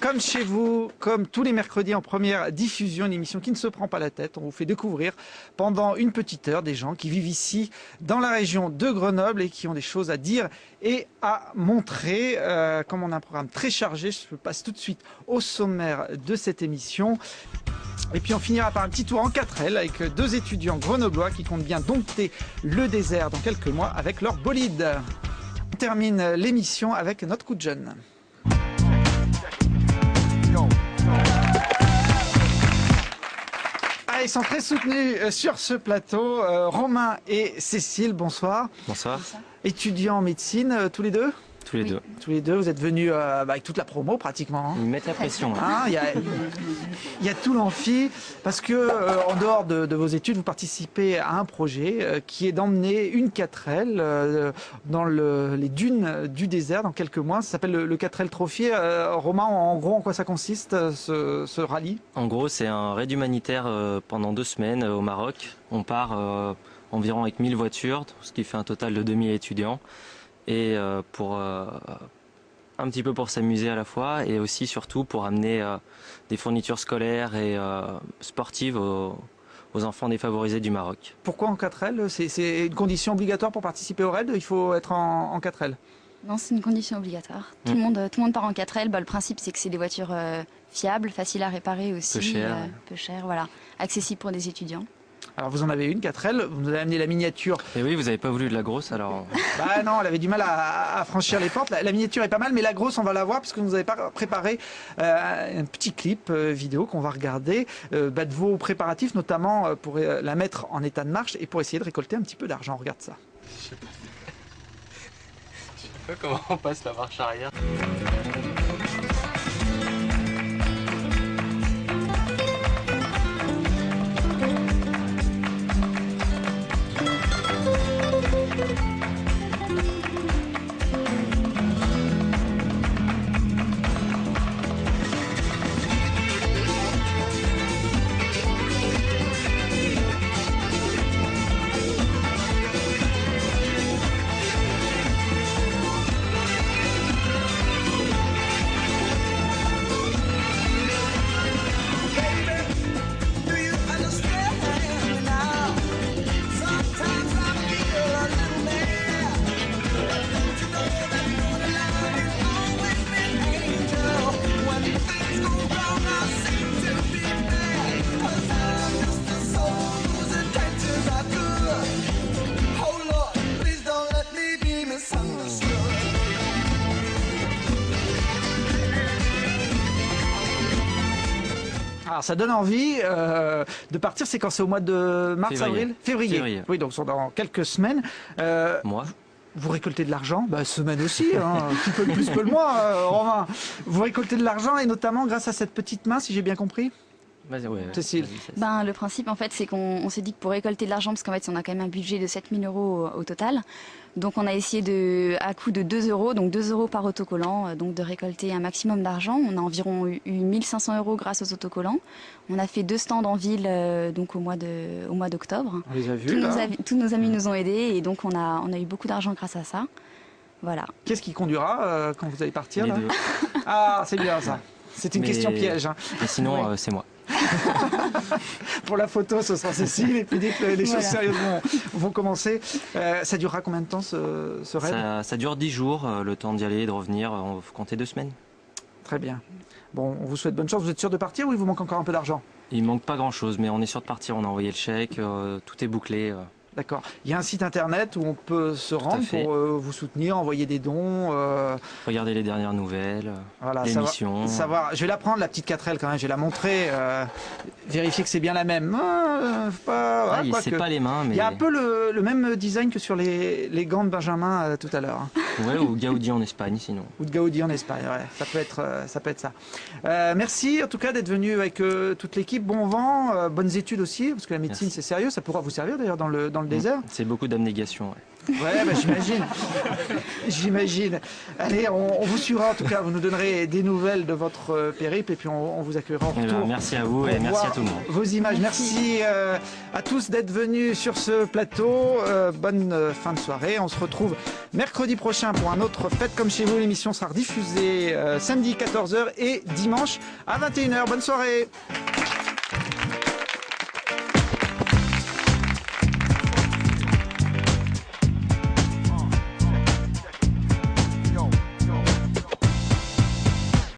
comme chez vous, comme tous les mercredis en première diffusion, une émission qui ne se prend pas la tête. On vous fait découvrir pendant une petite heure des gens qui vivent ici dans la région de Grenoble et qui ont des choses à dire et à montrer. Comme on a un programme très chargé, je passe tout de suite au sommaire de cette émission. Et puis on finira par un petit tour en 4L avec deux étudiants grenoblois qui comptent bien dompter le désert dans quelques mois avec leur bolide. On termine l'émission avec notre coup de jeune. Ah, ils sont très soutenus sur ce plateau. Romain et Cécile, bonsoir. Bonsoir. Étudiants en médecine, tous les deux? Tous les deux. Tous les deux, vous êtes venus avec toute la promo pratiquement. Ils mettent la pression. Hein, il y a tout l'amphi, parce que en dehors de vos études, vous participez à un projet qui est d'emmener une 4L dans les dunes du désert dans quelques mois. Ça s'appelle le 4L Trophy. Romain, en gros, en quoi ça consiste ce rallye? En gros, c'est un raid humanitaire pendant 2 semaines au Maroc. On part environ avec 1000 voitures, ce qui fait un total de 2000 étudiants. Et pour un petit peu pour s'amuser à la fois et aussi surtout pour amener des fournitures scolaires et sportives aux enfants défavorisés du Maroc. Pourquoi en 4L? C'est une condition obligatoire pour participer au raid? Il faut être en 4L? Non, c'est une condition obligatoire. Tout le monde part en 4L. Le principe, c'est que c'est des voitures fiables, faciles à réparer aussi, peu cher, voilà, accessibles pour des étudiants. Alors vous en avez une 4L, vous nous avez amené la miniature. Et oui, vous n'avez pas voulu de la grosse alors. Bah non, elle avait du mal à franchir les portes. La miniature est pas mal, mais la grosse on va la voir parce que vous nous avez préparé un petit clip vidéo qu'on va regarder de vos préparatifs, notamment pour la mettre en état de marche et pour essayer de récolter un petit peu d'argent. Regarde ça. Je sais pas comment on passe la marche arrière. Alors ça donne envie de partir, c'est quand c'est au mois de mars, avril? Février. Oui, donc dans quelques semaines. Moi vous récoltez de l'argent, semaine aussi, hein, un petit peu plus que le mois, Romain. Vous récoltez de l'argent et notamment grâce à cette petite main, si j'ai bien compris. Cécile. Le principe, en fait, c'est qu'on s'est dit que pour récolter de l'argent, parce qu'en fait, on a quand même un budget de 7 000 € au total. Donc, on a essayé à coût de 2 €, donc 2 € par autocollant, donc de récolter un maximum d'argent. On a environ eu 1 500 € grâce aux autocollants. On a fait 2 stands en ville, donc au mois d'octobre. On les a vus, tous nos amis nous ont aidés et donc on a eu beaucoup d'argent grâce à ça. Voilà. Qu'est-ce qui conduira quand vous allez partir Les là? deux. Ah, c'est bien ça. C'est une question piège. Hein. Et sinon, c'est moi. Pour la photo, ce sera Cécile, et puis dès que les choses sérieuses vont commencer, ça durera combien de temps ce raid? Ça dure 10 jours, le temps d'y aller et de revenir, on faut compter 2 semaines. Très bien. Bon, on vous souhaite bonne chance. Vous êtes sûr de partir ou il vous manque encore un peu d'argent? Il manque pas grand chose, mais on est sûr de partir, on a envoyé le chèque, tout est bouclé. D'accord. Il y a un site internet où on peut se rendre pour vous soutenir, envoyer des dons. Regarder les dernières nouvelles, voilà, l'émission. Je vais la prendre, la petite 4L quand même, je vais la montrer, vérifier que c'est bien la même. C'est pas les mains, mais... Il y a un peu le même design que sur les gants de Benjamin tout à l'heure. Ouais, ou Gaudi en Espagne sinon. Ou de Gaudi en Espagne, ouais. Ça peut être ça. Merci en tout cas d'être venu avec toute l'équipe. Bon vent, bonnes études aussi, parce que la médecine c'est sérieux, ça pourra vous servir d'ailleurs dans le le désert. C'est beaucoup d'abnégation. Ouais, bah, j'imagine. J'imagine. Allez, on vous suivra en tout cas. Vous nous donnerez des nouvelles de votre périple et puis on vous accueillera en retour. Merci à vous et merci à tout le monde. Vos images. Merci à tous d'être venus sur ce plateau. Bonne fin de soirée. On se retrouve mercredi prochain pour un autre Faites comme chez vous. L'émission sera diffusée samedi 14h et dimanche à 21h. Bonne soirée.